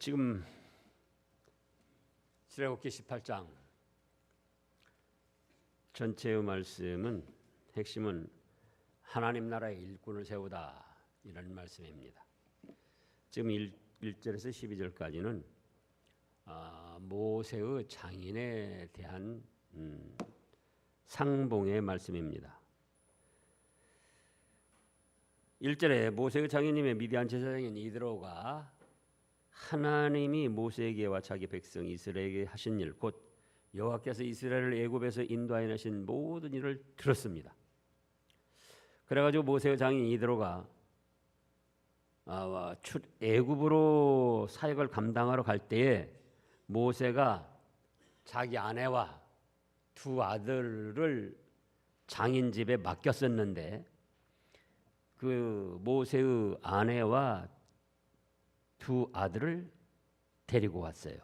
지금 출애굽기 18장 전체의 말씀은 핵심은 하나님 나라의 일꾼을 세우다 이런 말씀입니다. 지금 1절에서 12절까지는 모세의 장인에 대한 상봉의 말씀입니다. 1절에 모세의 장인님의 미디안 제사장인 이드로가 하나님이 모세에게와 자기 백성 이스라엘에게 하신 일, 곧 여호와께서 이스라엘을 애굽에서 인도하여 내신 모든 일을 들었습니다. 그래가지고 모세의 장인 이드로가 애굽으로 사역을 감당하러 갈 때에 모세가 자기 아내와 두 아들을 장인 집에 맡겼었는데 그 모세의 아내와 두 아들을 데리고 왔어요.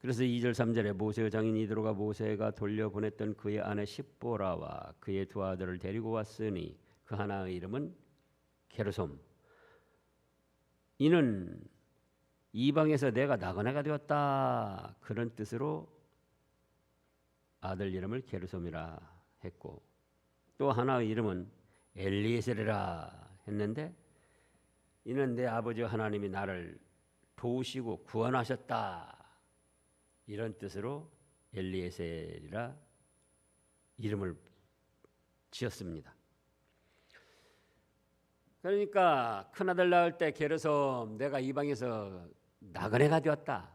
그래서 2절 3절에 모세의 장인 이드로가 모세가 돌려보냈던 그의 아내 십보라와 그의 두 아들을 데리고 왔으니 그 하나의 이름은 게르솜. 이는 이방에서 내가 나그네가 되었다 그런 뜻으로 아들 이름을 게르솜이라 했고, 또 하나의 이름은 엘리에셀이라 했는데 이는 내 아버지 하나님이 나를 도우시고 구원하셨다 이런 뜻으로 엘리에셀이라 이름을 지었습니다. 그러니까 큰아들 낳을 때 게르솜 내가 이방에서 나그네가 되었다.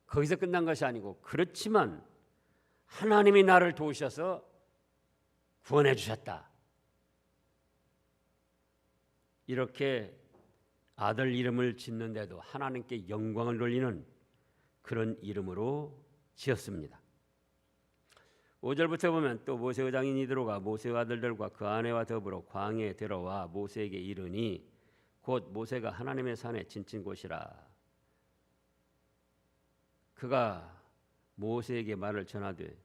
거기서 끝난 것이 아니고, 그렇지만 하나님이 나를 도우셔서 구원해 주셨다. 이렇게 아들 이름을 짓는데도 하나님께 영광을 돌리는 그런 이름으로 지었습니다. 5절부터 보면 또 모세의 장인 이드로가 모세의 아들들과 그 아내와 더불어 광야에 들어와 모세에게 이르니 곧 모세가 하나님의 산에 지친 곳이라. 그가 모세에게 말을 전하되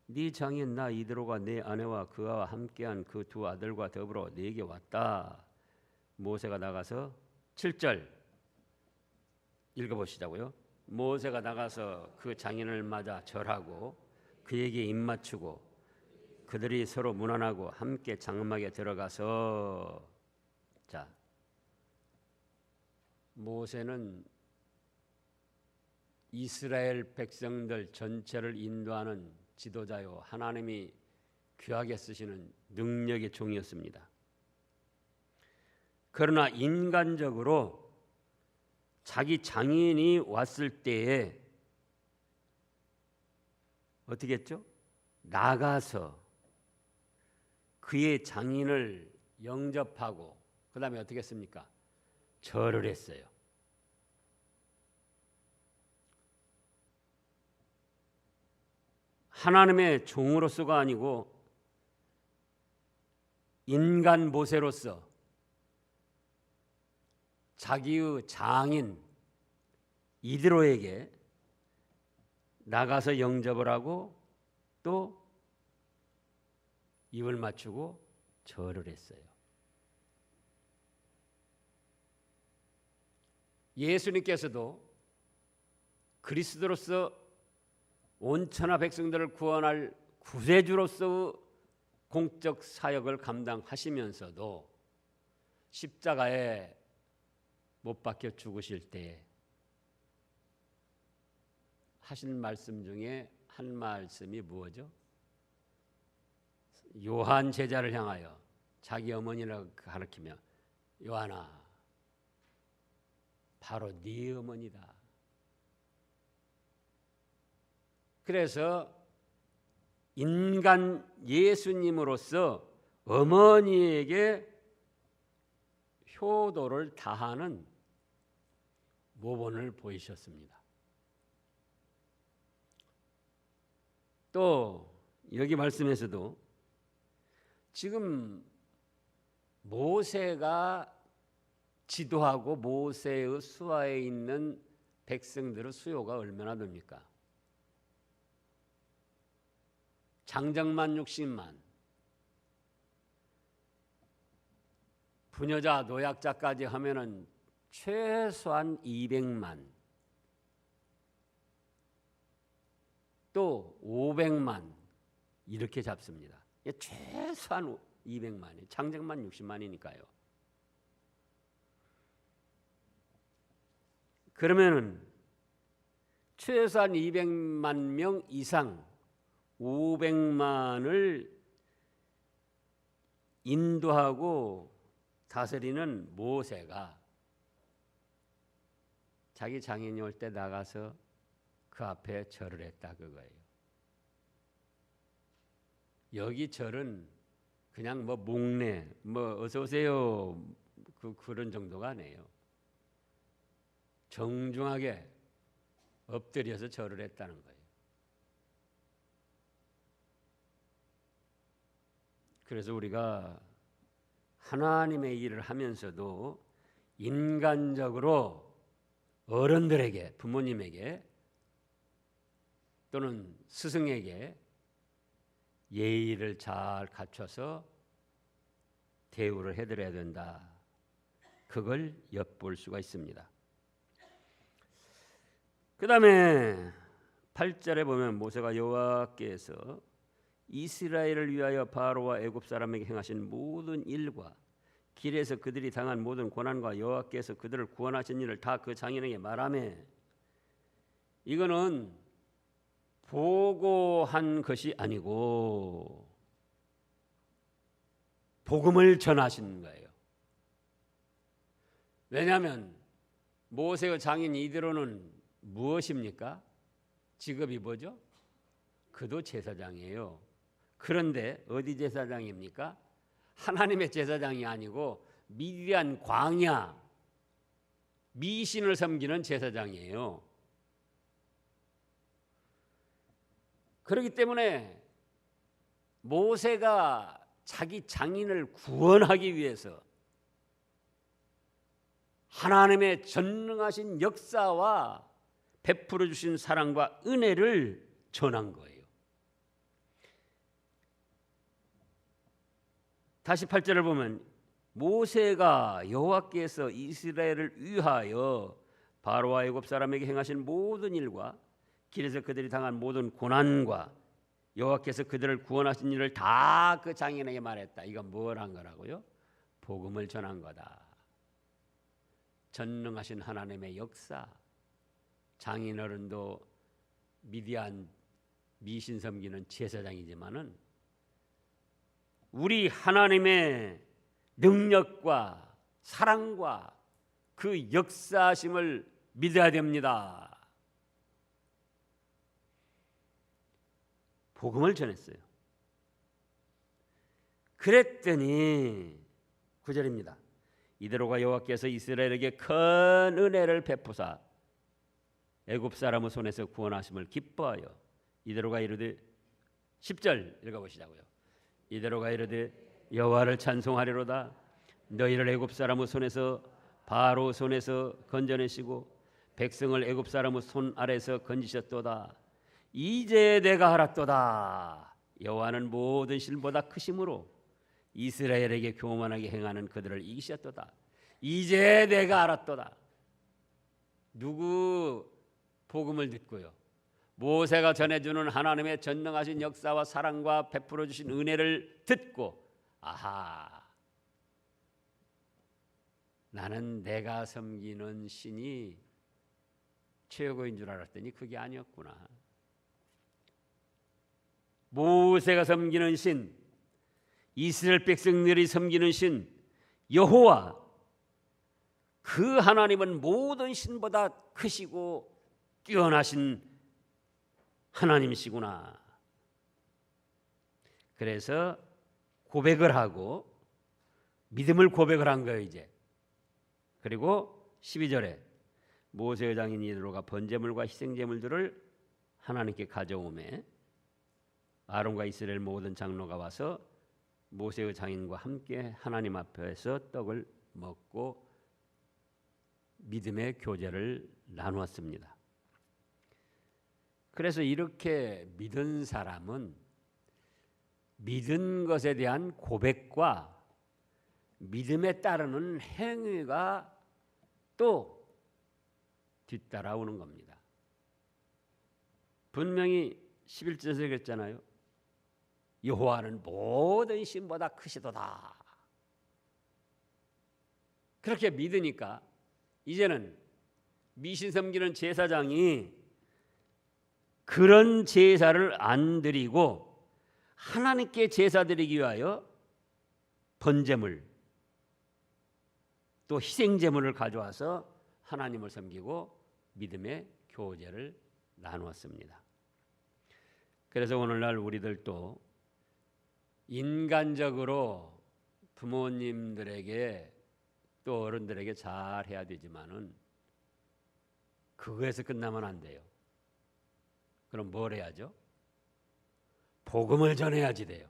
네 장인 나 이드로가 네 아내와 그와 함께한 그 두 아들과 더불어 네게 왔다. 모세가 나가서 7절 읽어보시자고요. 모세가 나가서 그 장인을 맞아 절하고 그에게 입맞추고 그들이 서로 문안하고 함께 장막에 들어가서, 자, 모세는 이스라엘 백성들 전체를 인도하는 지도자요 하나님이 귀하게 쓰시는 능력의 종이었습니다. 그러나 인간적으로 자기 장인이 왔을 때에 어떻게 했죠? 나가서 그의 장인을 영접하고 그 다음에 어떻게 했습니까? 절을 했어요. 하나님의 종으로서가 아니고 인간 모세로서 자기의 장인 이드로에게 나가서 영접을 하고 또 입을 맞추고 절을 했어요. 예수님께서도 그리스도로서 온 천하 백성들을 구원할 구세주로서의 공적 사역을 감당하시면서도 십자가에 못 박혀 죽으실 때 하신 말씀 중에 한 말씀이 무엇이죠? 요한 제자를 향하여 자기 어머니를 가리키며 요한아 바로 네 어머니다. 그래서 인간 예수님으로서 어머니에게 효도를 다하는 모본을 보이셨습니다. 또 여기 말씀에서도 지금 모세가 지도하고 모세의 수하에 있는 백성들의 수요가 얼마나 됩니까? 장정만 60만, 부녀자, 노약자까지 하면은 최소한 200만, 또 500만 이렇게 잡습니다. 최소한 200만이, 창정만 60만이니까요. 그러면은 최소한 200만 명 이상 500만을 인도하고 다스리는 모세가 자기 장인이 올 때 나가서 그 앞에 절을 했다 그거예요. 여기 절은 그냥 뭐 묵례, 뭐 어서 오세요 그런 정도가 아니에요. 정중하게 엎드려서 절을 했다는 거예요. 그래서 우리가 하나님의 일을 하면서도 인간적으로 어른들에게, 부모님에게 또는 스승에게 예의를 잘 갖춰서 대우를 해드려야 된다. 그걸 엿볼 수가 있습니다. 그 다음에 8절에 보면 모세가 여호와께서 이스라엘을 위하여 바로와 애굽 사람에게 행하신 모든 일과 길에서 그들이 당한 모든 고난과 여호와께서 그들을 구원하신 일을 다 그 장인에게 말하며, 이거는 보고한 것이 아니고 복음을 전하신 거예요. 왜냐하면 모세의 장인 이드로는 무엇입니까? 직업이 뭐죠? 그도 제사장이에요. 그런데 어디 제사장입니까? 하나님의 제사장이 아니고 미디안 광야 미신을 섬기는 제사장이에요. 그렇기 때문에 모세가 자기 장인을 구원하기 위해서 하나님의 전능하신 역사와 베풀어 주신 사랑과 은혜를 전한 거예요. 다시 8절을 보면 모세가 여호와께서 이스라엘을 위하여 바로와 애굽 사람에게 행하신 모든 일과 길에서 그들이 당한 모든 고난과 여호와께서 그들을 구원하신 일을 다 그 장인에게 말했다. 이건 뭘 한 거라고요? 복음을 전한 거다. 전능하신 하나님의 역사, 장인어른도 미디안 미신 섬기는 제사장이지만은 우리 하나님의 능력과 사랑과 그 역사심을 믿어야 됩니다. 복음을 전했어요. 그랬더니 9절입니다. 이대로가 여호와께서 이스라엘에게 큰 은혜를 베푸사 애굽 사람의 손에서 구원하심을 기뻐하여 이대로가 이르되 10절 읽어보시자고요. 이대로가 이르되 여호와를 찬송하리로다. 너희를 애굽 사람의 손에서 바로 손에서 건져내시고 백성을 애굽 사람의 손 아래서 건지셨도다. 이제 내가 알았도다. 여호와는 모든 신보다 크심으로 이스라엘에게 교만하게 행하는 그들을 이기셨도다. 이제 내가 알았도다. 누구 복음을 듣고요? 모세가 전해주는 하나님의 전능하신 역사와 사랑과 베풀어 주신 은혜를 듣고, 아하, 나는 내가 섬기는 신이 최고인 줄 알았더니 그게 아니었구나. 모세가 섬기는 신, 이스라엘 백성들이 섬기는 신 여호와, 그 하나님은 모든 신보다 크시고 뛰어나신 하나님이시구나. 그래서 고백을 하고 믿음을 고백을 한 거예요 이제. 그리고 12절에 모세의 장인 이드로가 번제물과 희생제물들을 하나님께 가져오매 아론과 이스라엘 모든 장로가 와서 모세의 장인과 함께 하나님 앞에서 떡을 먹고 믿음의 교제를 나누었습니다. 그래서 이렇게 믿은 사람은 믿은 것에 대한 고백과 믿음에 따르는 행위가 또 뒤따라오는 겁니다. 분명히 11절에서 그랬잖아요. 여호와는 모든 신보다 크시도다. 그렇게 믿으니까 이제는 미신 섬기는 제사장이 그런 제사를 안 드리고 하나님께 제사 드리기 위하여 번제물 또 희생제물을 가져와서 하나님을 섬기고 믿음의 교제를 나누었습니다. 그래서 오늘날 우리들도 인간적으로 부모님들에게 또 어른들에게 잘해야 되지만은 그거에서 끝나면 안 돼요. 그럼 뭘 해야죠? 복음을 전해야지 돼요.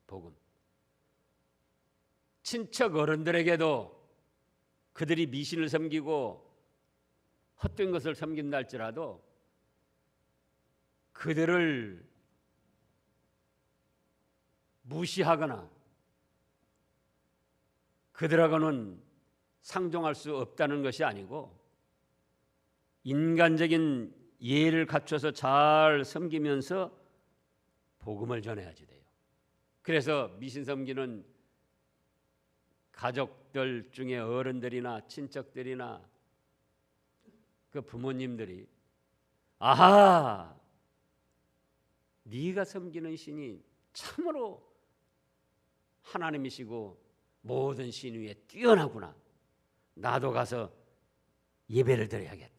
복음. 친척 어른들에게도 그들이 미신을 섬기고 헛된 것을 섬긴다 할지라도 그들을 무시하거나 그들하고는 상종할 수 없다는 것이 아니고 인간적인 예를 갖춰서 잘 섬기면서 복음을 전해야지 돼요. 그래서 미신 섬기는 가족들 중에 어른들이나 친척들이나 그 부모님들이 아하, 네가 섬기는 신이 참으로 하나님이시고 모든 신 위에 뛰어나구나. 나도 가서 예배를 드려야겠다.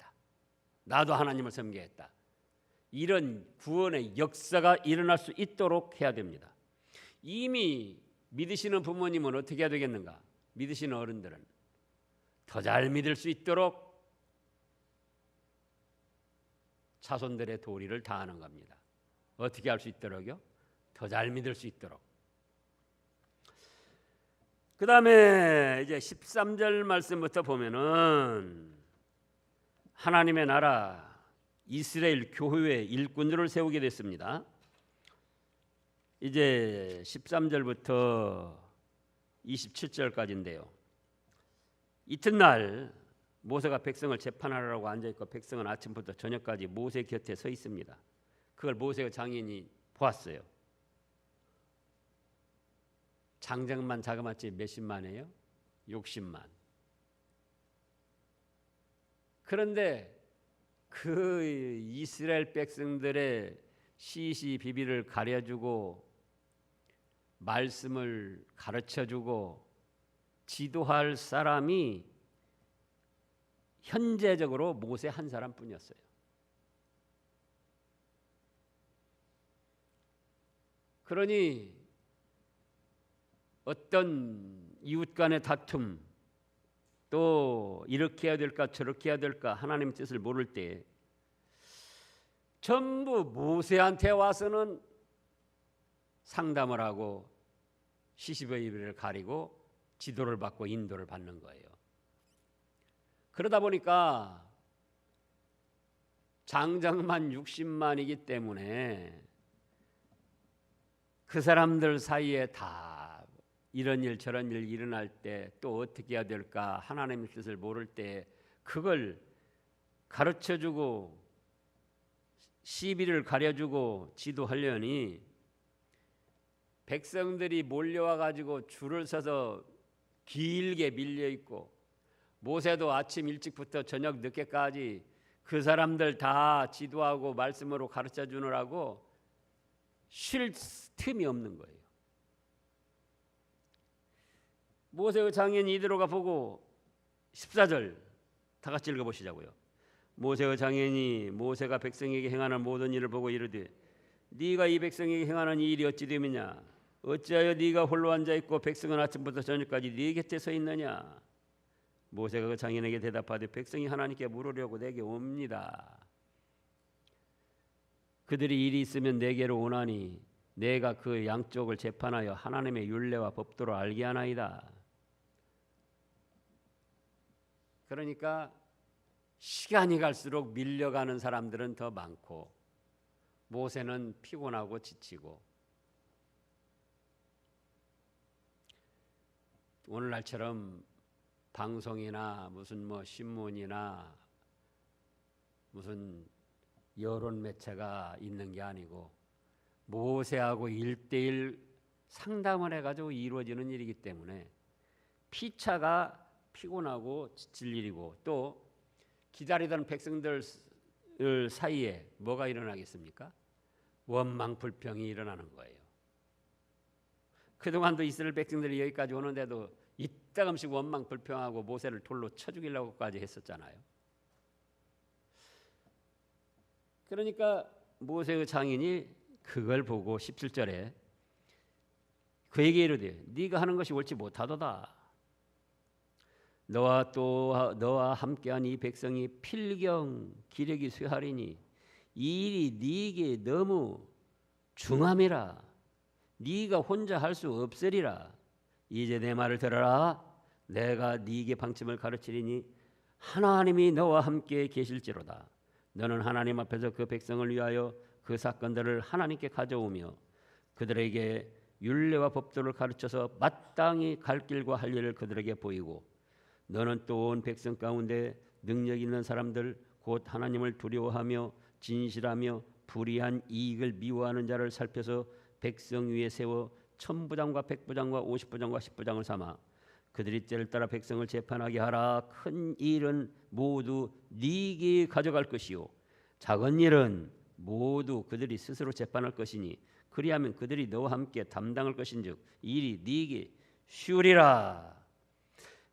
나도 하나님을 섬겨야겠다. 이런 구원의 역사가 일어날 수 있도록 해야 됩니다. 이미 믿으시는 부모님은 어떻게 해야 되겠는가? 믿으시는 어른들은 더 잘 믿을 수 있도록 자손들의 도리를 다하는 겁니다. 어떻게 할 수 있도록요? 더 잘 믿을 수 있도록. 그 다음에 이제 13절 말씀부터 보면은 하나님의 나라 이스라엘 교회의 일꾼들을 세우게 됐습니다. 이제 13절부터 27절까지인데요. 이튿날 모세가 백성을 재판하라고 앉아있고 백성은 아침부터 저녁까지 모세 곁에 서 있습니다. 그걸 모세의 장인이 보았어요. 장정만 자그마치 몇십만이에요? 60만. 그런데 그 이스라엘 백성들의 시시비비를 가려주고 말씀을 가르쳐주고 지도할 사람이 현재적으로 모세 한 사람뿐이었어요. 그러니 어떤 이웃 간의 다툼 또 이렇게 해야 될까 저렇게 해야 될까 하나님 뜻을 모를 때 전부 모세한테 와서는 상담을 하고 시시비비를 가리고 지도를 받고 인도를 받는 거예요. 그러다 보니까 장정만 60만이기 때문에 그 사람들 사이에 다 이런 일 저런 일 일어날 때 또 어떻게 해야 될까 하나님의 뜻을 모를 때 그걸 가르쳐주고 시비를 가려주고 지도하려니 백성들이 몰려와 가지고 줄을 서서 길게 밀려 있고 모세도 아침 일찍부터 저녁 늦게까지 그 사람들 다 지도하고 말씀으로 가르쳐 주느라고 쉴 틈이 없는 거예요. 모세의 장인 이드로가 보고 14절 다 같이 읽어보시자고요. 모세의 장인이 모세가 백성에게 행하는 모든 일을 보고 이르되 네가 이 백성에게 행하는 이 일이 어찌 됨이냐? 어찌하여 네가 홀로 앉아있고 백성은 아침부터 저녁까지 네 곁에 서 있느냐? 모세가 그 장인에게 대답하되 백성이 하나님께 물으려고 내게 옵니다. 그들이 일이 있으면 내게로 오나니 내가 그 양쪽을 재판하여 하나님의 율례와 법도를 알게 하나이다. 그러니까 시간이 갈수록 밀려가는 사람들은 더 많고 모세는 피곤하고 지치고 오늘날처럼 방송이나 무슨 뭐 신문이나 무슨 여론 매체가 있는 게 아니고 모세하고 1대1 상담을 해가지고 이루어지는 일이기 때문에 피차가 피곤하고 지칠 일이고 또 기다리던 백성들 사이에 뭐가 일어나겠습니까? 원망 불평이 일어나는 거예요. 그동안도 이스라엘 백성들이 여기까지 오는데도 이따금씩 원망 불평하고 모세를 돌로 쳐 죽이려고까지 했었잖아요. 그러니까 모세의 장인이 그걸 보고 17절에 그에게 이르되 네가 하는 것이 옳지 못하도다. 너와 함께한 이 백성이 필경 기력이 쇠하리니 이 일이 네게 너무 중함이라. 네가 혼자 할 수 없으리라. 이제 내 말을 들어라. 내가 네게 방침을 가르치리니 하나님이 너와 함께 계실지로다. 너는 하나님 앞에서 그 백성을 위하여 그 사건들을 하나님께 가져오며 그들에게 율례와 법도를 가르쳐서 마땅히 갈 길과 할 일을 그들에게 보이고 너는 또 온 백성 가운데 능력 있는 사람들 곧 하나님을 두려워하며 진실하며 불의한 이익을 미워하는 자를 살펴서 백성 위에 세워 1000부장과 100부장과 50부장과 10부장을 삼아 그들이 때를 따라 백성을 재판하게 하라. 큰 일은 모두 네게 가져갈 것이요 작은 일은 모두 그들이 스스로 재판할 것이니 그리하면 그들이 너와 함께 담당할 것인즉 일이 네게 쉬우리라.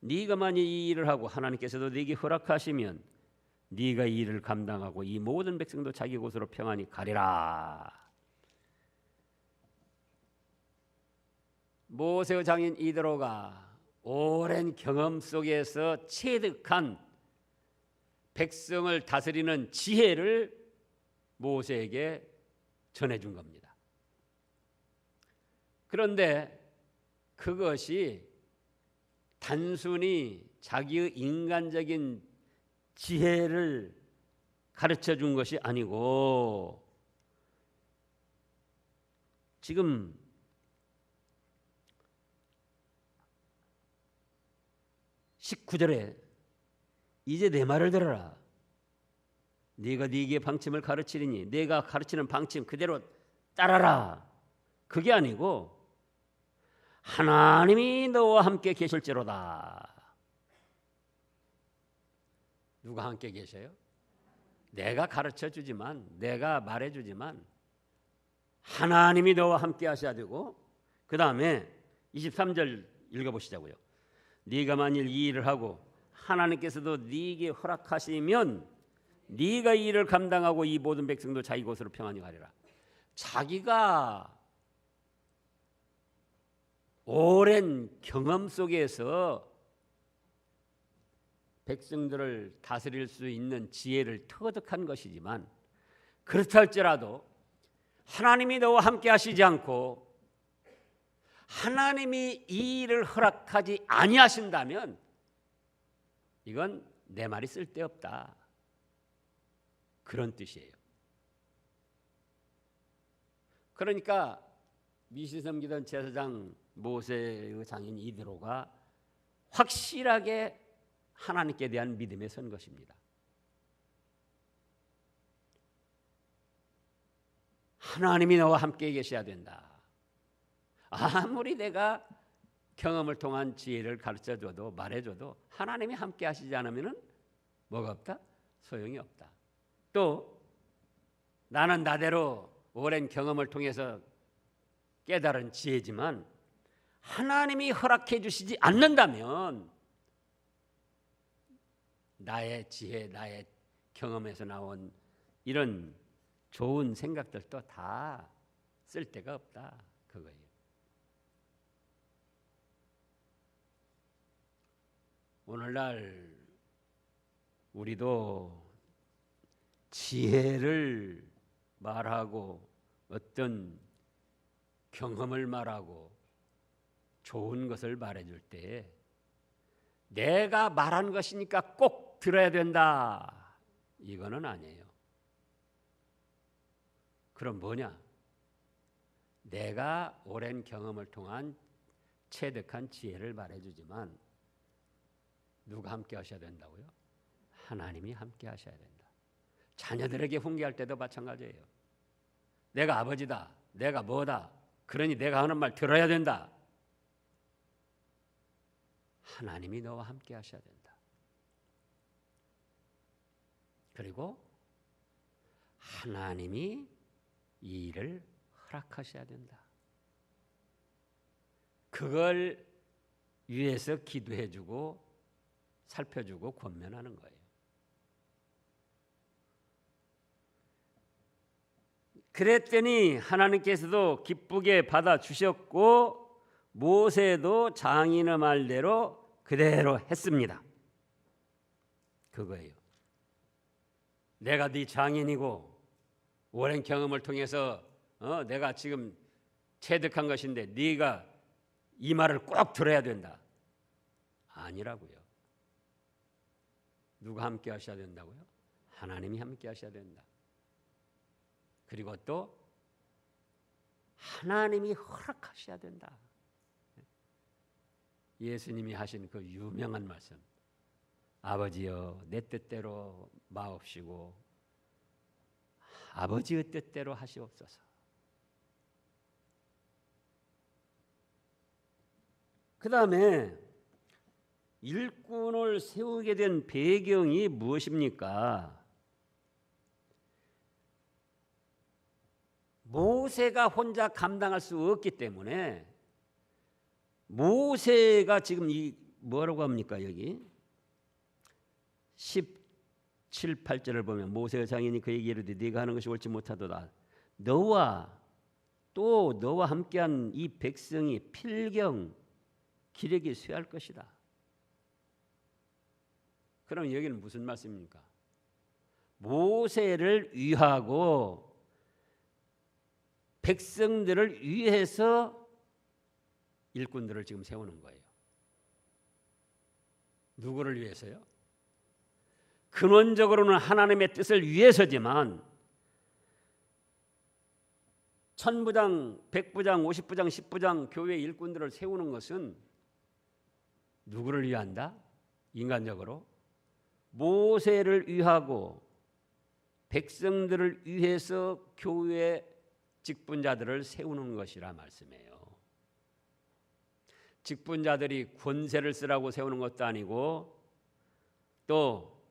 네가 만일 이 일을 하고 하나님께서도 네게 허락하시면 네가 이 일을 감당하고 이 모든 백성도 자기 곳으로 평안히 가리라. 모세의 장인 이드로가 오랜 경험 속에서 체득한 백성을 다스리는 지혜를 모세에게 전해준 겁니다. 그런데 그것이 단순히 자기의 인간적인 지혜를 가르쳐 준 것이 아니고 지금 19절에 이제 내 말을 들어라. 네가 네게 방침을 가르치리니 내가 가르치는 방침 그대로 따라라. 그게 아니고 하나님이 너와 함께 계실지로다. 누가 함께 계셔요? 내가 가르쳐 주지만 내가 말해 주지만 하나님이 너와 함께 하셔야 되고 그 다음에 23절 읽어보시자고요. 네가 만일 이 일을 하고 하나님께서도 네게 허락하시면 네가 이 일을 감당하고 이 모든 백성도 자기 곳으로 평안히 가리라. 자기가 오랜 경험 속에서 백성들을 다스릴 수 있는 지혜를 터득한 것이지만 그렇다 할지라도 하나님이 너와 함께 하시지 않고 하나님이 이 일을 허락하지 아니하신다면 이건 내 말이 쓸데없다. 그런 뜻이에요. 그러니까 미시 섬기던 제사장 모세의 장인 이드로가 확실하게 하나님께 대한 믿음에 선 것입니다. 하나님이 너와 함께 계셔야 된다. 아무리 내가 경험을 통한 지혜를 가르쳐줘도 말해줘도 하나님이 함께 하시지 않으면 뭐가 없다? 소용이 없다. 또 나는 나대로 오랜 경험을 통해서 깨달은 지혜지만 하나님이 허락해 주시지 않는다면 나의 지혜, 나의 경험에서 나온 이런 좋은 생각들도 다 쓸데가 없다. 그거예요. 오늘날 우리도 지혜를 말하고 어떤 경험을 말하고 좋은 것을 말해줄 때 내가 말한 것이니까 꼭 들어야 된다. 이거는 아니에요. 그럼 뭐냐? 내가 오랜 경험을 통한 체득한 지혜를 말해주지만 누가 함께 하셔야 된다고요? 하나님이 함께 하셔야 된다. 자녀들에게 훈계할 때도 마찬가지예요. 내가 아버지다, 내가 뭐다, 그러니 내가 하는 말 들어야 된다. 하나님이 너와 함께 하셔야 된다. 그리고 하나님이 이 일을 허락하셔야 된다. 그걸 위해서 기도해주고 살펴주고 권면하는 거예요. 그랬더니 하나님께서도 기쁘게 받아주셨고 모세도 장인의 말대로 그대로 했습니다. 그거예요. 내가 네 장인이고 오랜 경험을 통해서 내가 지금 체득한 것인데 네가 이 말을 꼭 들어야 된다. 아니라고요. 누가 함께 하셔야 된다고요? 하나님이 함께 하셔야 된다. 그리고 또 하나님이 허락하셔야 된다. 예수님이 하신 그 유명한 말씀, 아버지여 내 뜻대로 마옵시고 아버지의 뜻대로 하시옵소서. 그 다음에 일꾼을 세우게 된 배경이 무엇입니까? 모세가 혼자 감당할 수 없기 때문에 모세가 지금 이 뭐라고 합니까? 여기 17, 8절을 보면 모세의 장인이 그에게 이르되 네가 하는 것이 옳지 못하도다. 너와 또 너와 함께한 이 백성이 필경 기력이 쇠할 것이다. 그럼 여기는 무슨 말씀입니까? 모세를 위하고 백성들을 위해서 일꾼들을 지금 세우는 거예요. 누구를 위해서요? 근원적으로는 하나님의 뜻을 위해서지만 천부장, 백부장, 50부장, 10부장 교회 일꾼들을 세우는 것은 누구를 위한다? 인간적으로 모세를 위하고 백성들을 위해서 교회 직분자들을 세우는 것이라 말씀이에요. 직분자들이 권세를 쓰라고 세우는 것도 아니고 또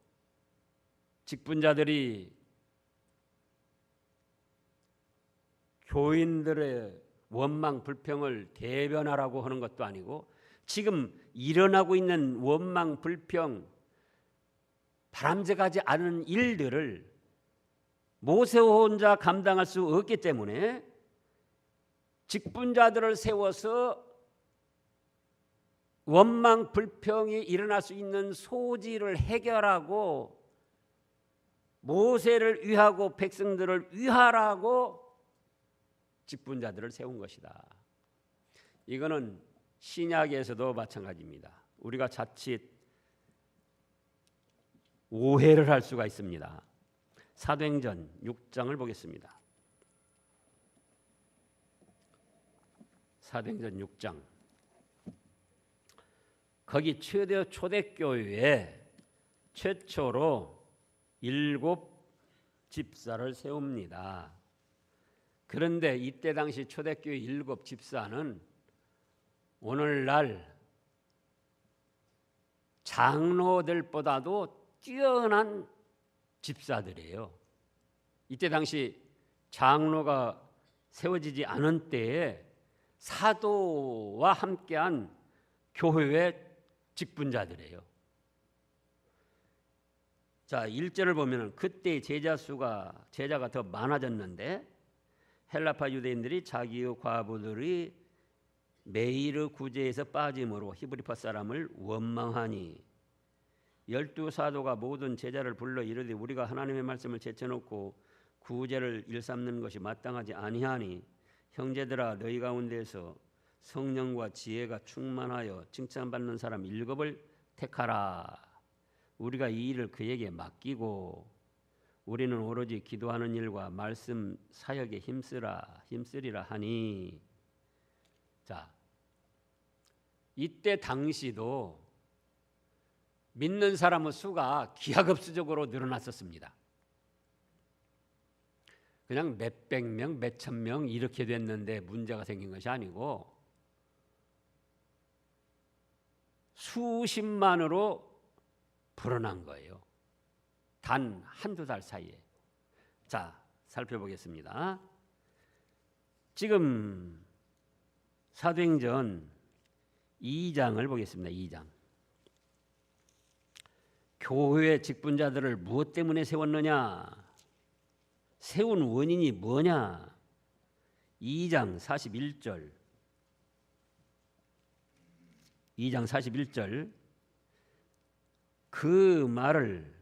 직분자들이 교인들의 원망 불평을 대변하라고 하는 것도 아니고 지금 일어나고 있는 원망 불평 바람직하지 않은 일들을 모세 혼자 감당할 수 없기 때문에 직분자들을 세워서 원망 불평이 일어날 수 있는 소지를 해결하고 모세를 위하고 백성들을 위하라고 직분자들을 세운 것이다. 이거는 신약에서도 마찬가지입니다. 우리가 자칫 오해를 할 수가 있습니다. 사도행전 6장을 보겠습니다. 사도행전 6장. 거기 초대교회에 최초로 7 집사를 세웁니다. 그런데 이때 당시 초대교회 7 집사는 오늘날 장로들보다도 뛰어난 집사들이에요. 이때 당시 장로가 세워지지 않은 때에 사도와 함께한 교회의 직분자들이에요. 자, 1절을 보면 그때 제자가 더 많아졌는데 헬라파 유대인들이 자기의 과부들이 메이르 구제에서 빠짐으로 히브리파 사람을 원망하니 12 사도가 모든 제자를 불러 이르되 우리가 하나님의 말씀을 제쳐놓고 구제를 일삼는 것이 마땅하지 아니하니 형제들아 너희 가운데서 성령과 지혜가 충만하여 칭찬받는 사람 7을 택하라. 우리가 이 일을 그에게 맡기고 우리는 오로지 기도하는 일과 말씀 사역에 힘쓰리라 하니. 자, 이때 당시도 믿는 사람의 수가 기하급수적으로 늘어났었습니다. 그냥 몇백 명, 몇천 명 이렇게 됐는데 문제가 생긴 것이 아니고 수십만으로 불어난 거예요. 단 한두 달 사이에. 자, 살펴보겠습니다. 지금 사도행전 2장을 보겠습니다. 2장. 교회 직분자들을 무엇 때문에 세웠느냐? 세운 원인이 뭐냐? 2장 41절. 2장 41절. 그 말을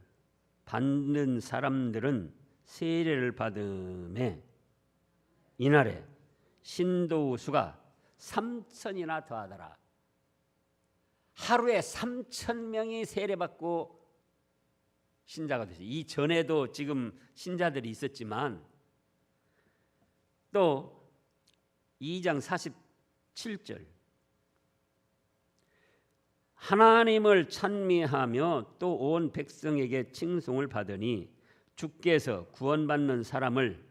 받는 사람들은 세례를 받음에 이날에 신도 수가 3,000이나 더하더라. 하루에 3,000명이 세례받고 신자가 됐어요. 이 전에도 지금 신자들이 있었지만 또 2장 47절 하나님을 찬미하며 또 온 백성에게 칭송을 받으니 주께서 구원받는 사람을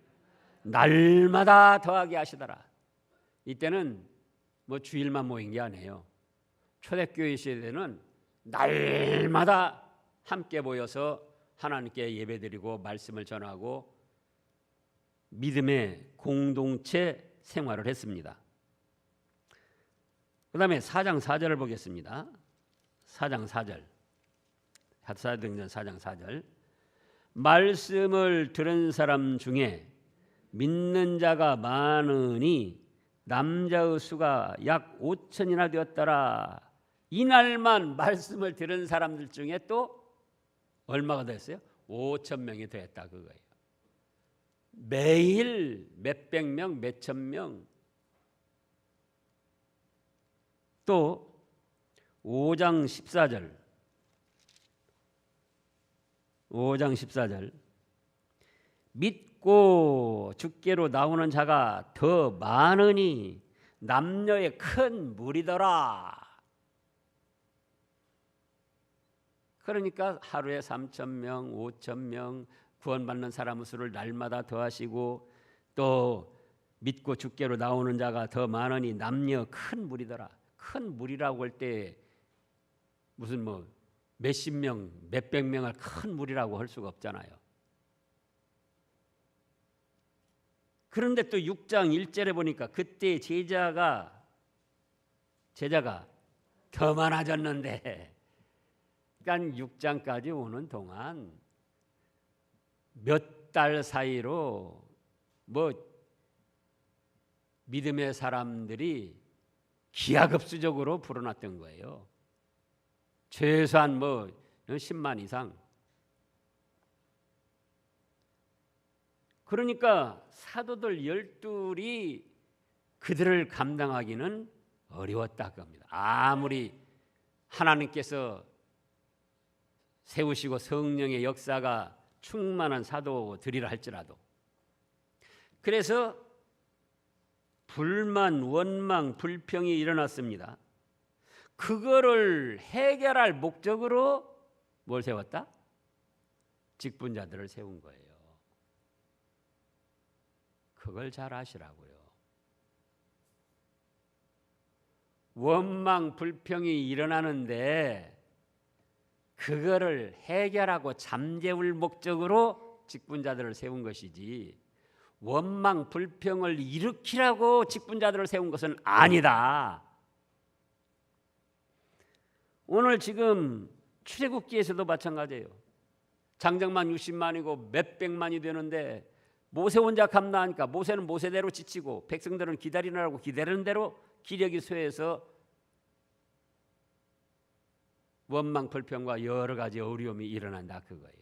날마다 더하게 하시더라. 이때는 뭐 주일만 모인 게 아니에요. 초대교회 시대에는 날마다 함께 모여서 하나님께 예배드리고 말씀을 전하고 믿음의 공동체 생활을 했습니다. 그 다음에 4장 4절을 보겠습니다. 4장 4절. 사도행전 4장 4절. 말씀을 들은 사람 중에 믿는 자가 많으니 남자의 수가 약 5,000이나 되었더라. 이날만 말씀을 들은 사람들 중에 또 얼마가 됐어요? 5,000명이 됐다 그거예요. 매일 몇백 명, 몇천 명. 또 5장 14절. 5장 14절. 믿고 주께로 나오는 자가 더 많으니 남녀의 큰 무리더라. 그러니까 하루에 3,000명, 5,000명 구원받는 사람의 수를 날마다 더하시고 또 믿고 주께로 나오는 자가 더 많으니 남녀 큰 무리더라. 큰 무리라고 할 때 무슨 뭐 몇십 명, 몇백 명을 큰 무리라고 할 수가 없잖아요. 그런데 또 6장 1절에 보니까 그때 제자가 더 많아졌는데 그러니까 6장까지 오는 동안 몇 달 사이로 뭐 믿음의 사람들이 기하급수적으로 불어났던 거예요. 최소한 뭐 10만 이상. 그러니까 사도들 12이 그들을 감당하기는 어려웠다 겁니다. 아무리 하나님께서 세우시고 성령의 역사가 충만한 사도들이라 할지라도. 그래서 불만, 원망, 불평이 일어났습니다. 그거를 해결할 목적으로 뭘 세웠다? 직분자들을 세운 거예요. 그걸 잘 아시라고요. 원망, 불평이 일어나는데 그거를 해결하고 잠재울 목적으로 직분자들을 세운 것이지 원망, 불평을 일으키라고 직분자들을 세운 것은 아니다. 오늘 지금 출애굽기에서도 마찬가지예요. 장정만 60만이고 몇백만이 되는데 모세 혼자 감당하니까 모세는 모세대로 지치고 백성들은 기다리느라고 기다리는 대로 기력이 쇠해서 원망 불평과 여러 가지 어려움이 일어난다 그거예요.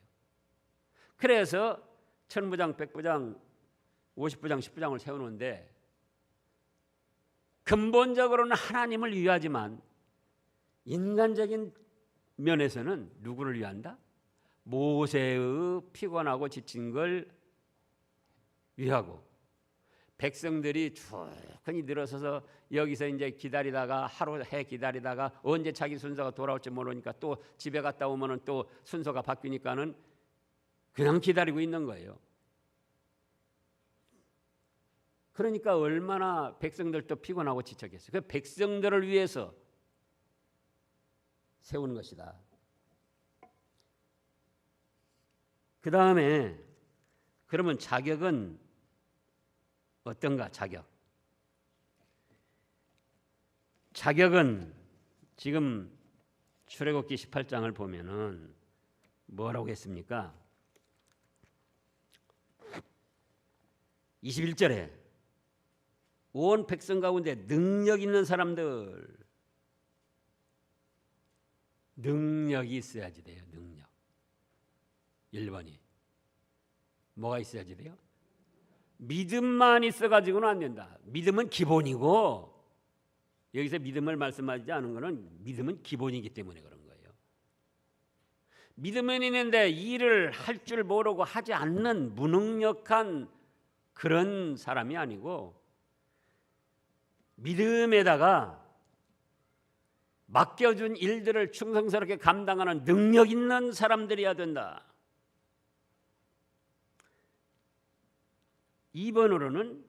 그래서 천부장, 백부장, 50부장, 10부장을 세우는데 근본적으로는 하나님을 위하지만 인간적인 면에서는 누구를 위한다? 모세의 피곤하고 지친 걸 위하고 백성들이 쭉하니 늘어서서 여기서 이제 기다리다가 하루 해 기다리다가 언제 자기 순서가 돌아올지 모르니까 또 집에 갔다 오면은 또 순서가 바뀌니까는 그냥 기다리고 있는 거예요. 그러니까 얼마나 백성들도 피곤하고 지쳤겠어요. 그 백성들을 위해서 세우는 것이다. 그 다음에 그러면 자격은 어떤가? 자격은 지금 출애굽기 18장을 보면은 뭐라고 했습니까? 21절에 온 백성 가운데 능력 있는 사람들, 능력이 있어야지 돼요. 능력. 1번이 뭐가 있어야지 돼요? 믿음만 있어가지고는 안 된다. 믿음은 기본이고, 여기서 믿음을 말씀하지 않은 것은 믿음은 기본이기 때문에 그런 거예요. 믿음은 있는데 일을 할 줄 모르고 하지 않는 무능력한 그런 사람이 아니고, 믿음에다가 맡겨준 일들을 충성스럽게 감당하는 능력 있는 사람들이어야 된다. 2번으로는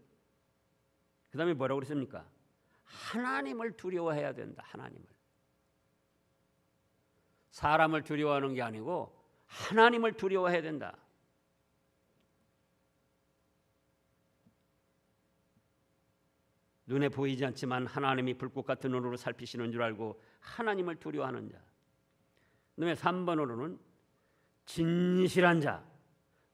그 다음에 뭐라고 그랬습니까? 하나님을 두려워해야 된다. 하나님을. 사람을 두려워하는 게 아니고 하나님을 두려워해야 된다. 눈에 보이지 않지만 하나님이 불꽃 같은 눈으로 살피시는 줄 알고 하나님을 두려워하는 자. 그다음에 3번으로는 진실한 자.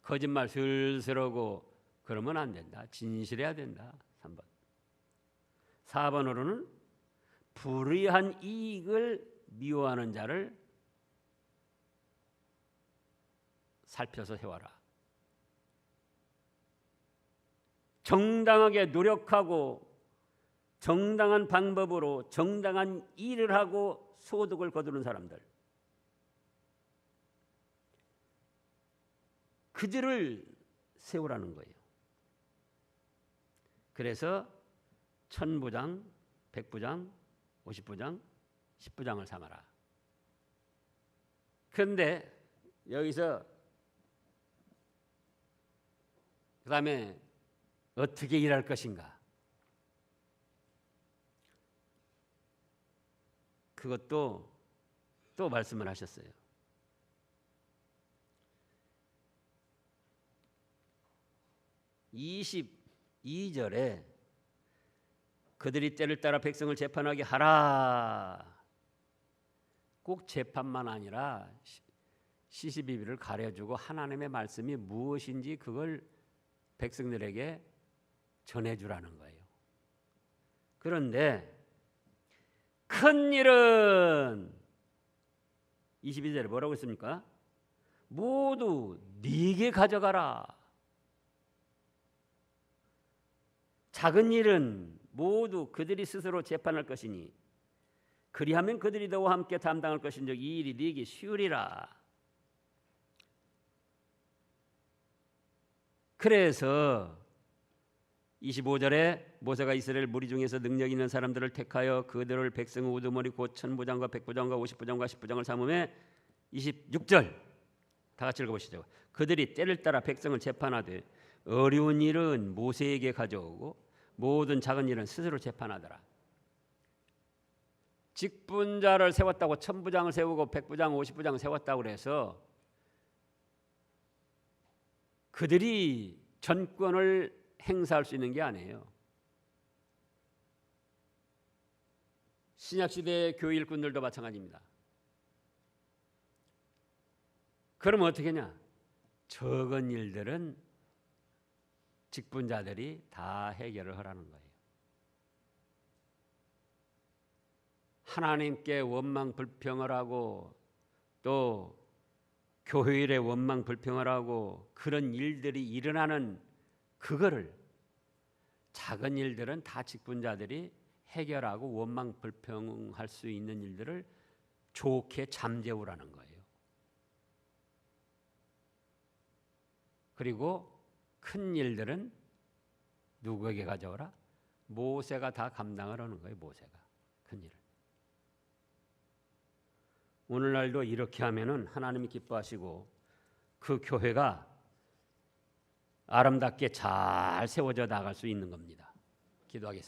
거짓말 슬슬하고 그러면 안 된다. 진실해야 된다. 3번. 4번으로는 불의한 이익을 미워하는 자를 살펴서 세워라. 정당하게 노력하고 정당한 방법으로 정당한 일을 하고 소득을 거두는 사람들, 그들을 세우라는 거예요. 그래서 1000부장, 100부장, 50부장, 10부장을 삼아라. 그런데 여기서 그 다음에 어떻게 일할 것인가? 그것도 또 말씀을 하셨어요. 22절에 그들이 때를 따라 백성을 재판하게 하라. 꼭 재판만 아니라 시시비비를 가려주고 하나님의 말씀이 무엇인지 그걸 백성들에게 전해주라는 거예요. 그런데 큰 일은 22절에 뭐라고 했습니까? 모두 네게 가져가라. 작은 일은 모두 그들이 스스로 재판할 것이니 그리하면 그들이 너와 함께 담당할 것인즉 이 일이 네게 쉬우리라. 그래서 25절에 모세가 이스라엘 무리 중에서 능력 있는 사람들을 택하여 그들을 백성 우두머리 곧 1000부장과 100부장과 50부장과 10부장을 삼음에 26절 다 같이 읽어보시죠. 그들이 때를 따라 백성을 재판하되 어려운 일은 모세에게 가져오고 모든 작은 일은 스스로 재판하더라. 직분자를 세웠다고 1000부장을 세우고 100부장 50부장을 세웠다고 그래서 그들이 전권을 행사할 수 있는 게 아니에요. 신약시대의 교회 일꾼들도 마찬가지입니다. 그러면 어떻게 하냐? 적은 일들은 직분자들이 다 해결을 하라는 거예요. 하나님께 원망 불평을 하고 또 교회일에 원망 불평을 하고 그런 일들이 일어나는 그거를 작은 일들은 다 직분자들이 해결하고 원망 불평할 수 있는 일들을 좋게 잠재우라는 거예요. 그리고 큰 일들은 누구에게 가져오라? 모세가 다 감당을 하는 거예요. 모세가 큰 일을. 오늘날도 이렇게 하면은 하나님이 기뻐하시고 그 교회가 아름답게 잘 세워져 나갈 수 있는 겁니다. 기도하겠습니다.